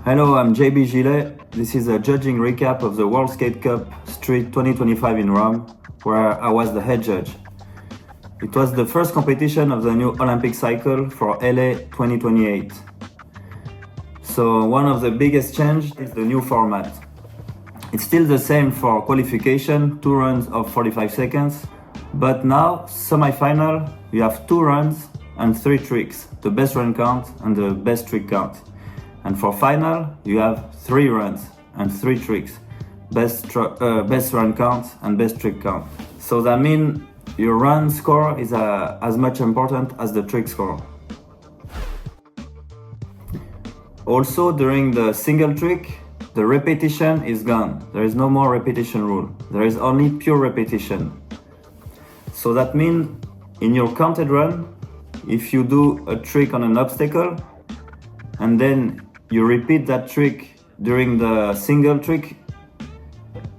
Hello, I'm JB Gillet. This is a judging recap of the World Skate Cup Street 2025 in Rome, where I was the head judge. It was the first competition of the new Olympic cycle for LA 2028. So one of the biggest changes is the new format. It's still the same for qualification, 2 runs of 45 seconds, but now, semi-final, you have 2 runs and 3 tricks, the best run count and the best trick count. And for final, you have 3 runs and 3 tricks, best run count and best trick count. So that means your run score is as much important as the trick score. Also, during the single trick, the repetition is gone. There is no more repetition rule. There is only pure repetition. So that means in your counted run, if you do a trick on an obstacle and then you repeat that trick during the single trick,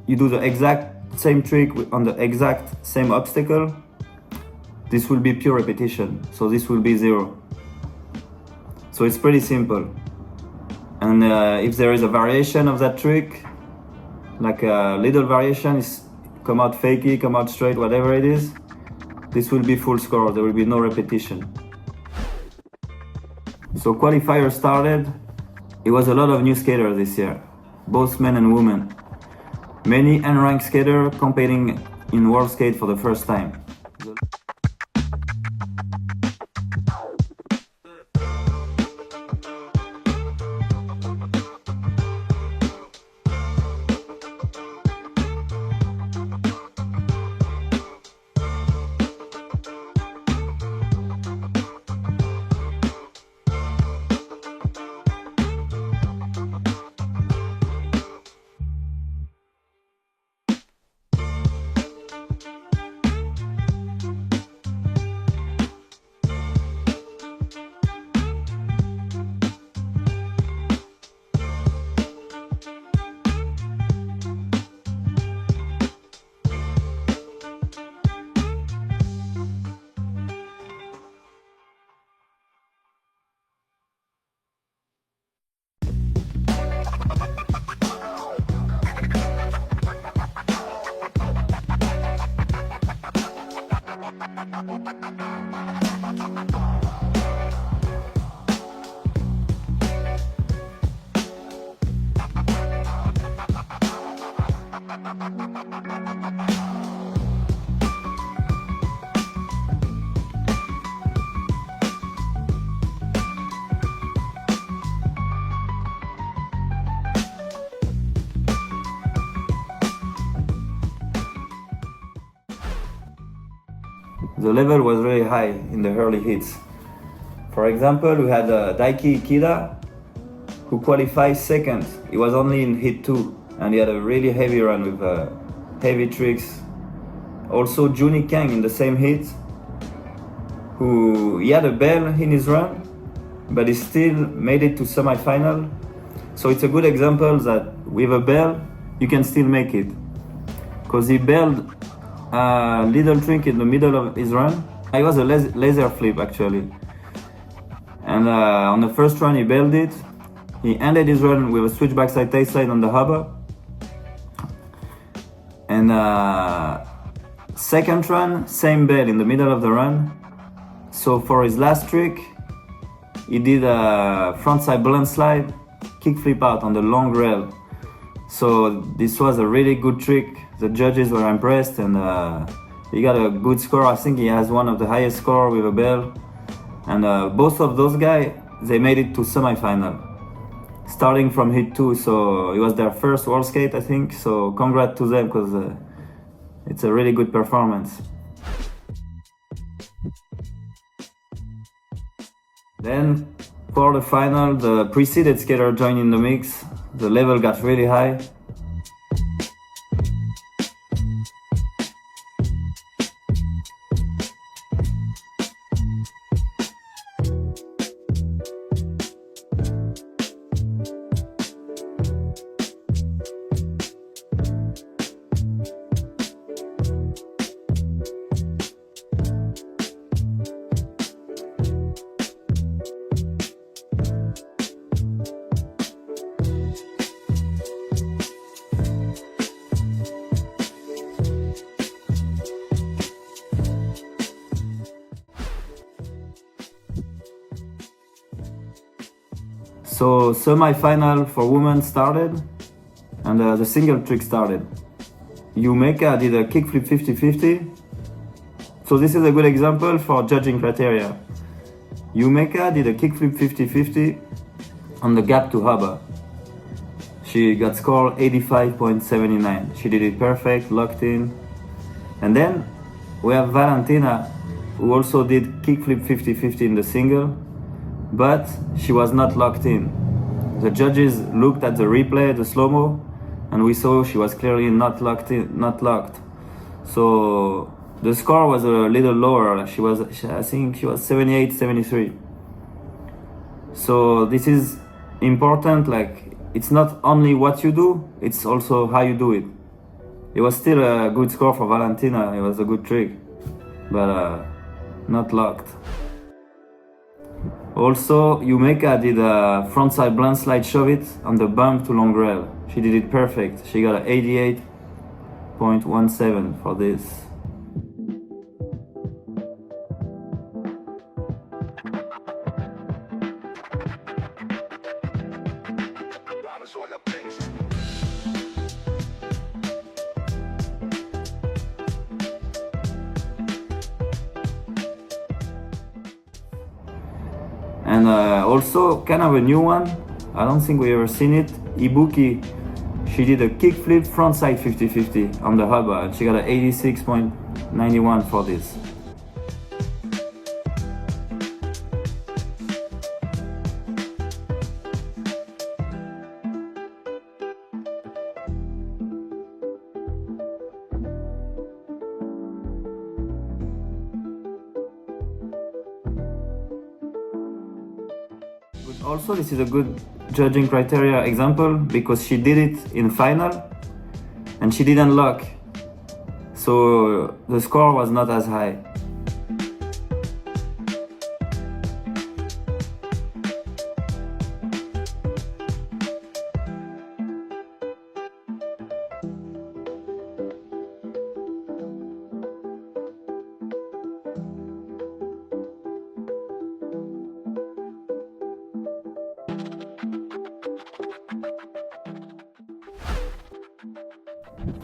you do the exact same trick on the exact same obstacle, this will be pure repetition. So this will be 0. So it's pretty simple. And if there is a variation of that trick, like a little variation, is come out fakey, come out straight, whatever it is, this will be full score. There will be no repetition. So Qualifier started. It was a lot of new skaters this year, both men and women. Many unranked skaters competing in World Skate for the first time. The level was really high in the early hits. For example, we had Daiki Ikeda, who qualified second. He was only in hit 2, and he had a really heavy run with heavy tricks. Also, Juni Kang in the same hit, he had a bell in his run, but he still made it to semi-final. So it's a good example that with a bell, you can still make it. Because he bailed a little trick in the middle of his run. It was a laser flip actually. And on the first run he bailed it. He ended his run with a switch backside tailslide on the hubba. And second run, same bail in the middle of the run. So for his last trick, he did a frontside blunt slide, kickflip out on the long rail. So this was a really good trick. The judges were impressed, and he got a good score. I think he has one of the highest score with a bail. And both of those guys, they made it to semifinal, starting from hit 2. So it was their first World Skate, I think. So congrats to them, because it's a really good performance. Then for the final, the preceded skater joined in the mix. The level got really high. So semi-final for women started, and the single trick started. Yumeka did a kickflip 50-50. So this is a good example for judging criteria. Yumeka did a kickflip 50-50 on the gap to hubba. She got scored 85.79. She did it perfect, locked in. And then we have Valentina, who also did kickflip 50-50 in the single, but she was not locked in. The judges looked at the replay, the slow-mo, and we saw she was clearly not locked in, not locked. So the score was a little lower. I think she was 78-73. So this is important. Like, it's not only what you do, it's also how you do it. It was still a good score for Valentina. It was a good trick, but not locked. Also, Yumeka did a frontside blunt slide shove it on the bump to long rail. She did it perfect. She got an 88.17 for this. And also, kind of a new one, I don't think we ever seen it, Ibuki, she did a kickflip frontside 50-50 on the hubba, and she got an 86.91 for this. Also, this is a good judging criteria example because she did it in final and she didn't lock, so the score was not as high.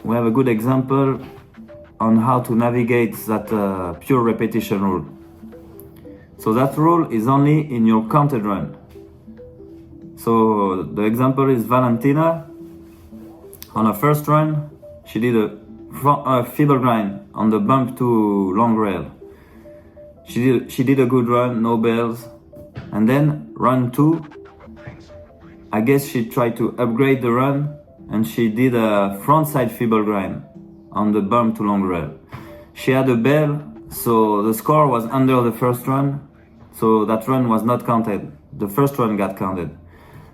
We have a good example on how to navigate that pure repetition rule. So that rule is only in your counted run. So the example is Valentina. On her first run, she did a feeble grind on the bump to long rail. She did a good run, no bails. And then run 2, I guess she tried to upgrade the run, and she did a frontside feeble grind on the bump to long rail. She had a bail, so the score was under the first run, so that run was not counted. The first run got counted.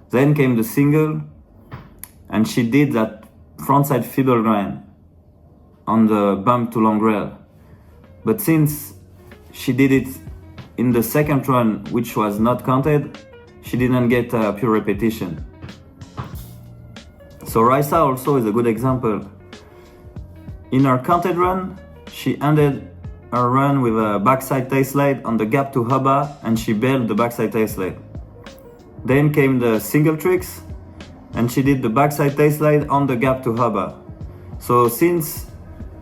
Then came the single, and she did that frontside feeble grind on the bump to long rail. But since she did it in the second run, which was not counted, she didn't get a pure repetition. So Raisa also is a good example. In her counted run, she ended her run with a backside tail slide on the gap to hubba, and she bailed the backside tail slide. Then came the single tricks, and she did the backside tail slide on the gap to hubba. So since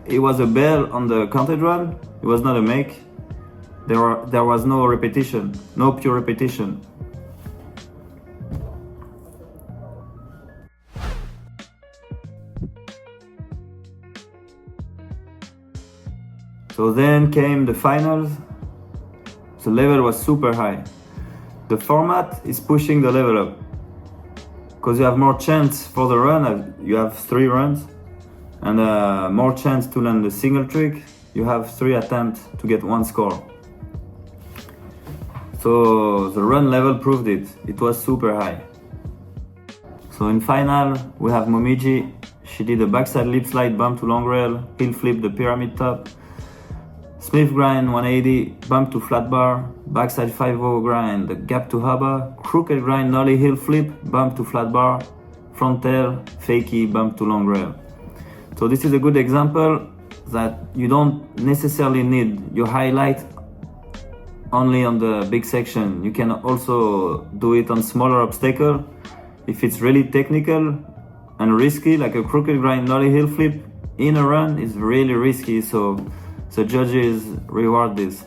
it was a bail on the counted run, it was not a make, there was no repetition, no pure repetition. So then came the finals. The level was super high. The format is pushing the level up because you have more chance for the run. You have 3 runs and more chance to land the single trick. You have 3 attempts to get 1 score. So the run level proved it. It was super high. So in final, we have Momiji. She did a backside lip slide, bump to long rail, heel flip the pyramid top, Smith grind 180, bump to flat bar, backside 5-0 grind, the gap to hubba, crooked grind nollie heel flip, bump to flat bar, front tail, fakie, bump to long rail. So this is a good example that you don't necessarily need your highlight only on the big section. You can also do it on smaller obstacle. If it's really technical and risky, like a crooked grind nollie heel flip in a run is really risky, so the judges reward this.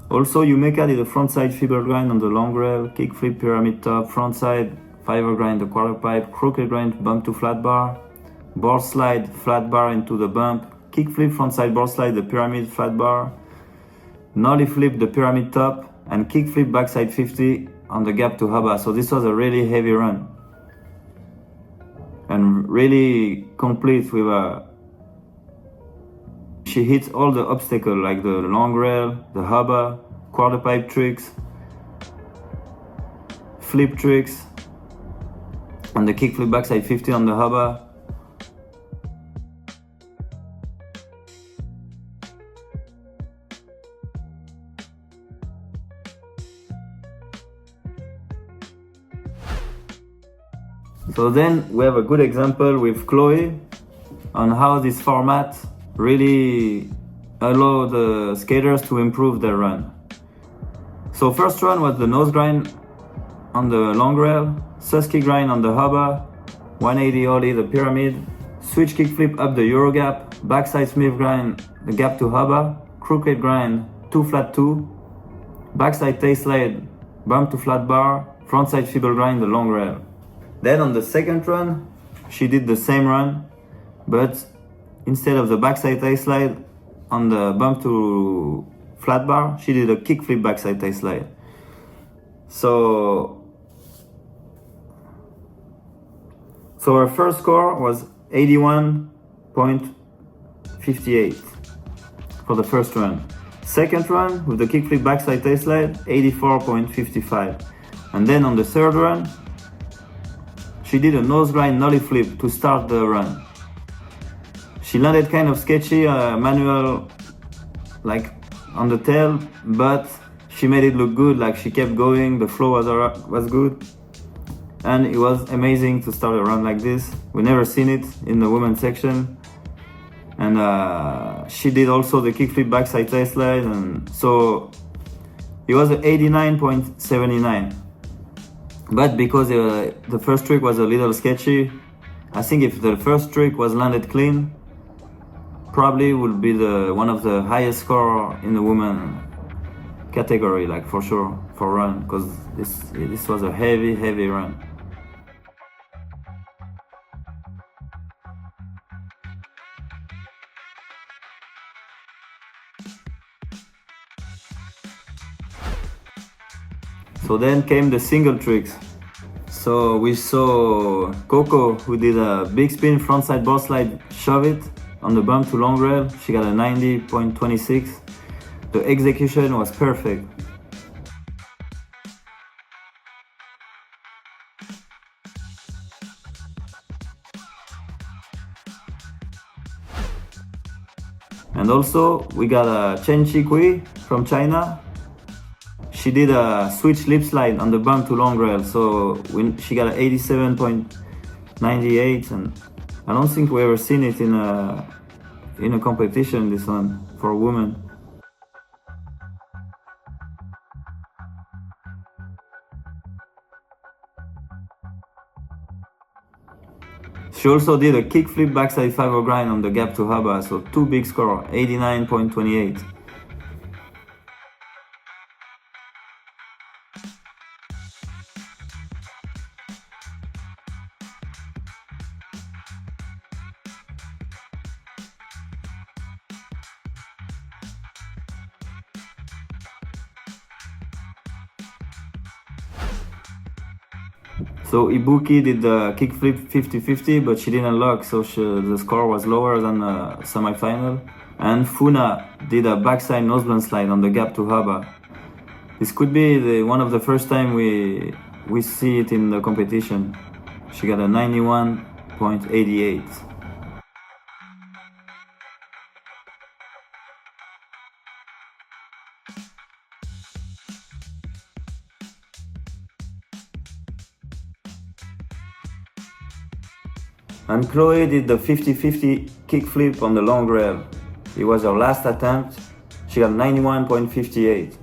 Also, Yumeka did a frontside fiber grind on the long rail, kickflip pyramid top, frontside fiber grind the quarter pipe, crooked grind bump to flat bar, board slide flat bar into the bump, kickflip frontside board slide the pyramid flat bar, nollie flip the pyramid top, and kickflip backside 50 on the gap to hubba. So this was a really heavy run and really complete with a. She hits all the obstacles like the long rail, the hubba, quarter pipe tricks, flip tricks, and the kickflip backside 50 on the hubba. So then we have a good example with Chloe on how this format really allow the skaters to improve their run. So first run was the nose grind on the long rail, Susky grind on the hubba, 180 ollie the pyramid, switch kickflip up the Euro gap, backside Smith grind the gap to hubba, crooked grind 2 flat 2, backside tail slide, bump to flat bar, frontside fiber grind the long rail. Then on the second run, she did the same run, but instead of the backside tail slide on the bump to flat bar, she did a kickflip backside tail slide. So her first score was 81.58 for the first run. Second run with the kickflip backside tail slide, 84.55. And then on the third run, she did a nose grind nollie flip to start the run. She landed kind of sketchy, manual, like on the tail, but she made it look good. Like she kept going, the flow was good, and it was amazing to start a run like this. We never seen it in the women's section, and she did also the kickflip backside tail slide, and so it was 89.79. But because the first trick was a little sketchy, I think if the first trick was landed clean, probably would be one of the highest score in the women category, like for sure, for run, because this was a heavy run. So then came the single tricks. So we saw Coco, who did a big spin frontside board slide, shove it on the bump to long rail, she got a 90.26. The execution was perfect. And also, we got a Chen Chi from China. She did a switch lip slide on the bump to long rail, so she got an 87.98, and I don't think we ever seen it in a competition, this one, for a woman. She also did a kickflip backside 5 grind on the gap to haba, so two big score, 89.28. So Ibuki did the kickflip 50-50, but she didn't lock, so the score was lower than the semi-final. And Funa did a backside noseblunt slide on the gap to haba. This could be one of the first time we see it in the competition. She got a 91.88. And Chloe did the 50-50 kickflip on the long rail. It was her last attempt. She got 91.58.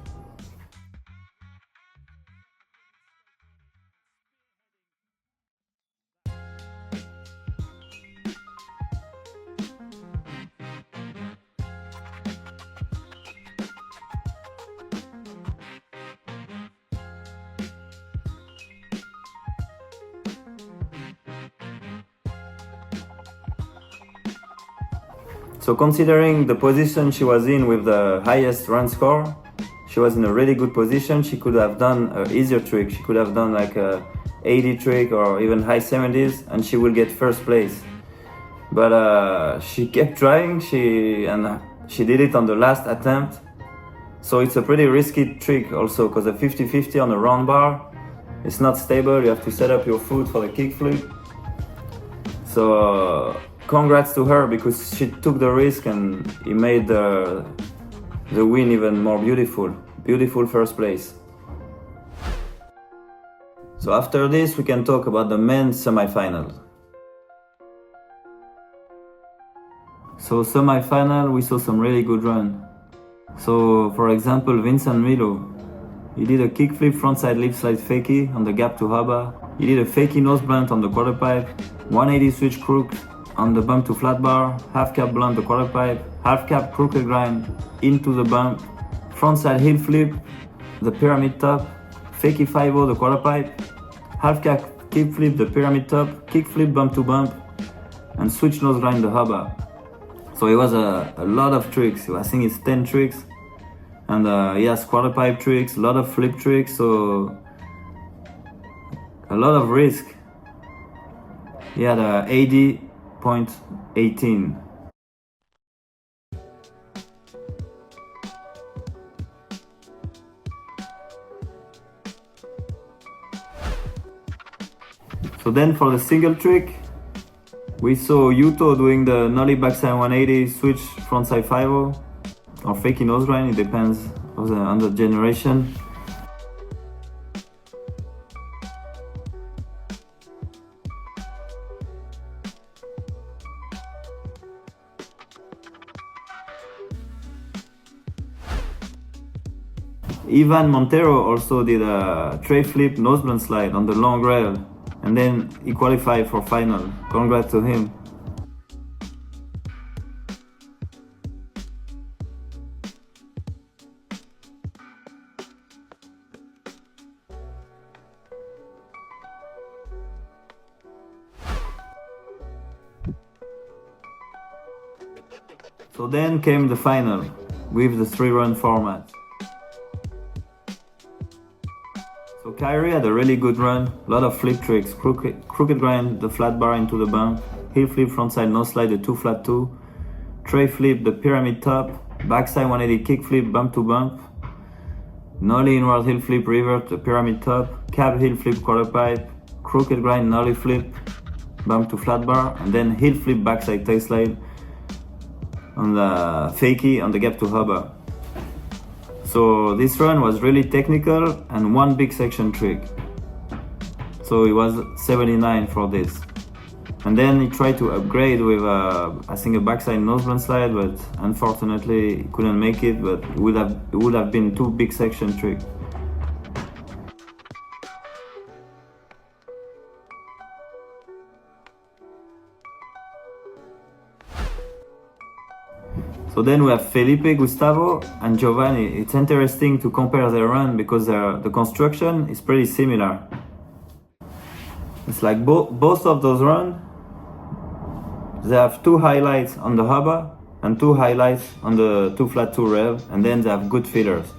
So considering the position she was in with the highest run score, she was in a really good position. She could have done an easier trick. She could have done like a 80 trick or even high 70s, and she will get first place. But she kept trying, she did it on the last attempt. So it's a pretty risky trick also, because a 50-50 on a round bar, it's not stable. You have to set up your foot for the kickflip. So congrats to her, because she took the risk and it made the win even more beautiful. Beautiful first place. So after this, we can talk about the men's semi-final. So semi-final, we saw some really good run. So for example, Vincent Milo, he did a kickflip frontside lip slide fakie on the gap to haba. He did a fakie nose blunt on the quarter pipe, 180 switch crook on the bump to flat bar, half cap blunt the quarter pipe, half cap crooked grind into the bump, frontside heel flip, the pyramid top, fakie 5-0 the quarter pipe, half cap kick flip the pyramid top, kick flip bump to bump, and switch nose grind the haba. So it was a lot of tricks. I think it's 10 tricks, and he has quarter pipe tricks, a lot of flip tricks, so a lot of risk. He had a 80.18. So then for the single trick, we saw Yuto doing the nollie backside 180 switch frontside 5-0 or fakie nose grind, it depends on the generation. Ivan Montero also did a tray flip nose blunt slide on the long rail, and then he qualified for final. Congrats to him. So then came the final with the 3-run format. So Kyrie had a really good run, a lot of flip tricks, crooked grind the flat bar into the bump, heel flip frontside nose slide the 2 flat 2, tray flip, the pyramid top, backside 180 kick flip, bump to bump, nollie inward heel flip, revert, the pyramid top, cab heel flip, quarter pipe, crooked grind, nollie flip, bump to flat bar, and then heel flip, backside tail slide on the fakie on the gap to hubba. So this run was really technical and one big section trick. So it was 79 for this. And then he tried to upgrade with I think a backside nose blunt slide, but unfortunately he couldn't make it, but it would have been two big section trick. So then we have Felipe, Gustavo and Giovanni. It's interesting to compare their run because the construction is pretty similar. It's like both of those runs, they have two highlights on the hubba and two highlights on the 2 flat 2 rail, and then they have good fillers.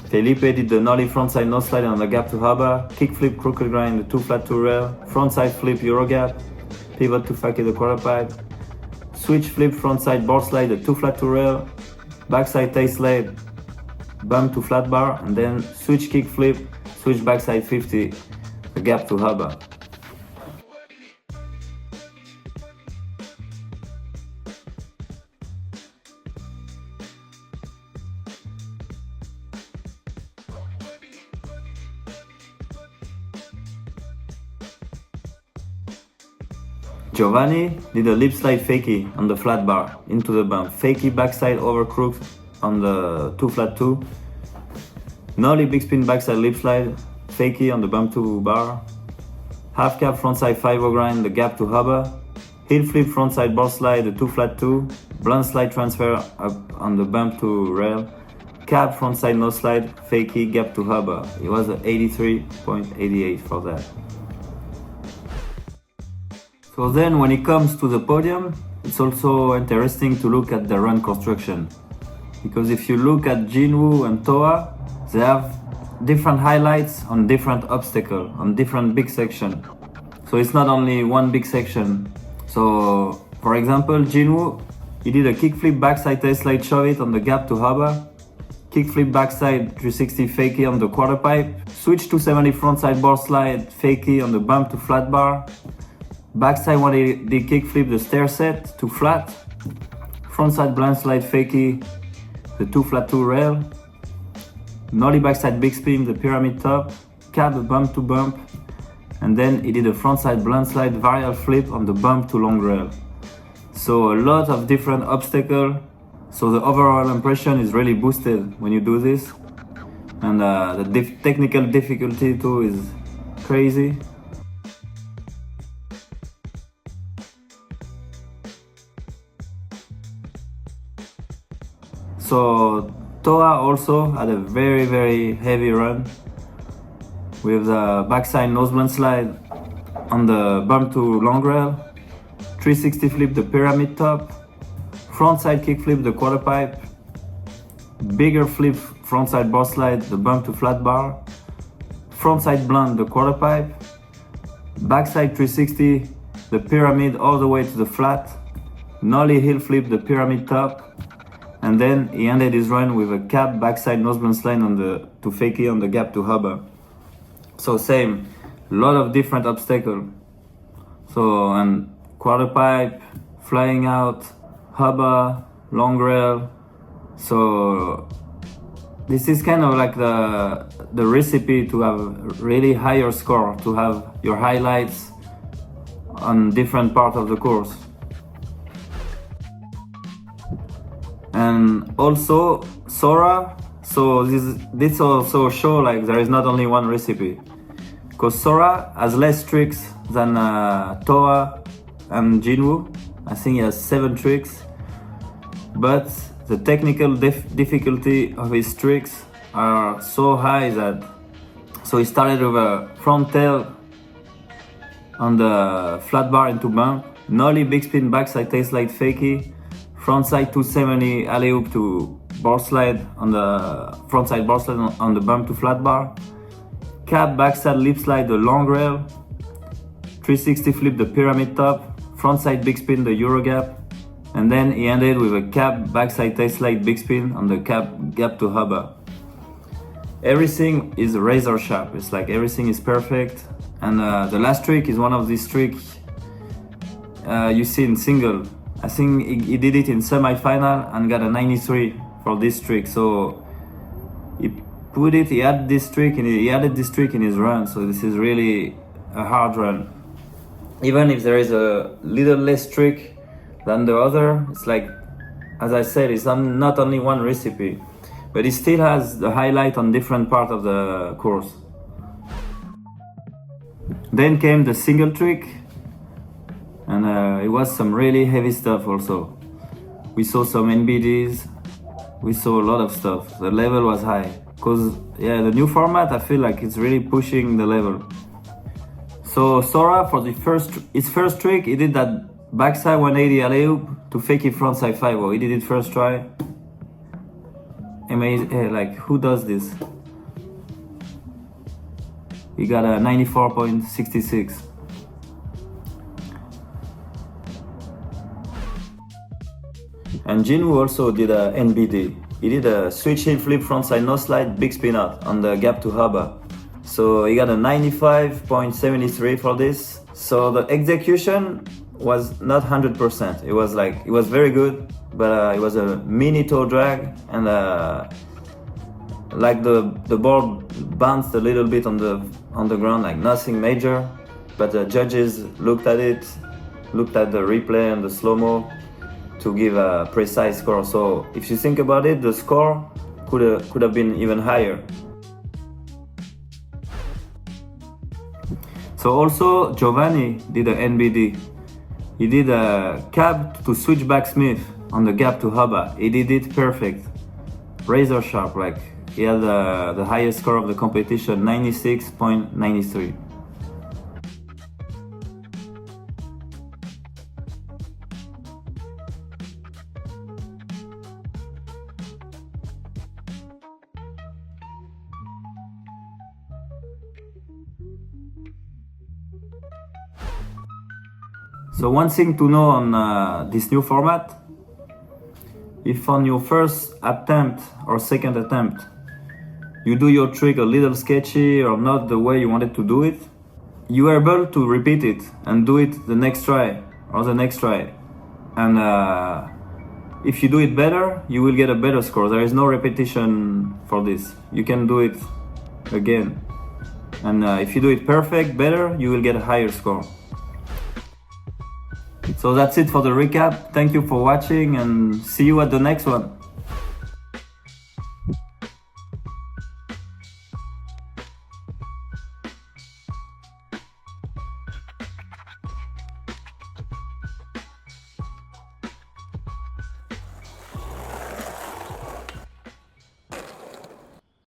Felipe did the nollie frontside nose slide on the gap to hubba, kick flip crooked grind the 2 flat 2 rail, frontside flip euro gap, pivot to fakie the quarter pipe, switch flip frontside board slide the 2 flat 2 rail, backside tail slide, bump to flat bar, and then switch kick flip, switch backside 50, the gap to hubba. Giovanni did a lip slide fakie on the flat bar into the bump, fakie backside over crook on the 2 flat 2, nollie big spin backside lip slide, fakie on the bump to bar, half cab frontside 5-0 grind the gap to hubba, heel flip frontside board slide the 2 flat 2, blunt slide transfer up on the bump to rail, cab frontside nose slide, fakie gap to hubba. It was an 83.88 for that. So then when it comes to the podium, it's also interesting to look at the run construction. Because if you look at Jinwoo and Toa, they have different highlights on different obstacles, on different big sections. So it's not only one big section. So for example, Jinwoo, he did a kickflip backside tail slide shove it on the gap to hubba, kickflip backside 360 fakie on the quarter pipe, switch 270 frontside board slide fakie on the bump to flat bar, backside 180 kickflip the stair set to flat, frontside blind slide fakie the 2 flat 2 rail, nollie backside big spin the pyramid top, cab bump to bump, and then he did a frontside blunt slide varial flip on the bump to long rail. So a lot of different obstacles, so the overall impression is really boosted when you do this, and the technical difficulty too is crazy. So Toa also had a very heavy run with the backside nose blunt slide on the bump to long rail, 360 flip the pyramid top, frontside kick flip the quarter pipe, bigger flip frontside board slide the bump to flat bar, frontside blunt the quarter pipe, backside 360 the pyramid all the way to the flat, nollie heel flip the pyramid top, and then he ended his run with a cab backside nose blunt slide on the to fakie on the gap to hubba. So same, lot of different obstacles. So and quarter pipe, flying out, hubba, long rail. So this is kind of like the recipe to have really higher score, to have your highlights on different parts of the course. And also Sora, so this also show like there is not only one recipe, because Sora has less tricks than Toa and Jinwoo. I think he has 7 tricks, but the technical difficulty of his tricks are so high that, so he started with a front tail on the flat bar into bump, nollie big spin backside tail slide fakie, frontside 270 alley oop to board slide on the frontside board slide on the bump to flat bar, cab backside lip slide the long rail, 360 flip the pyramid top, frontside big spin the euro gap, And then he ended with a cab backside tailslide big spin on the gap to hubba. Everything is razor sharp. It's like everything is perfect. And the last trick is one of these tricks you see in single. I think he did it in semi-final and got a 93 for this trick. So he added this trick in his run. So this is really a hard run. Even if there is a little less trick than the other, it's like, as I said, it's not only one recipe, but it still has the highlight on different part of the course. Then came the single trick, and it was some really heavy stuff also. We saw some NBDs, we saw a lot of stuff. The level was high, because the new format, I feel like it's really pushing the level. So Sora, for his first trick, he did that backside 180 alley-oop to fake it frontside 5-0. He did it first try. Amazing, like who does this? He got a 94.66. And Jinwoo also did a NBD. He did a switch heel flip frontside no slide big spin out on the gap to hubba. So he got a 95.73 for this. So the execution was not 100%. It was very good, but it was a mini toe drag, and like the board bounced a little bit on the ground, like nothing major. But the judges looked at the replay and the slow-mo to give a precise score. So if you think about it, the score could have been even higher. So also Giovanni did an NBD. He did a cab to switchback Smith on the gap to hubba. He did it perfect, razor sharp. Like he had the highest score of the competition, 96.93. So one thing to know on this new format, if on your first attempt or second attempt you do your trick a little sketchy or not the way you wanted to do it, you are able to repeat it and do it the next try or the next try. And if you do it better, you will get a better score. There is no repetition for this. You can do it again. And if you do it perfect, better, you will get a higher score. So that's it for the recap. Thank you for watching and see you at the next one.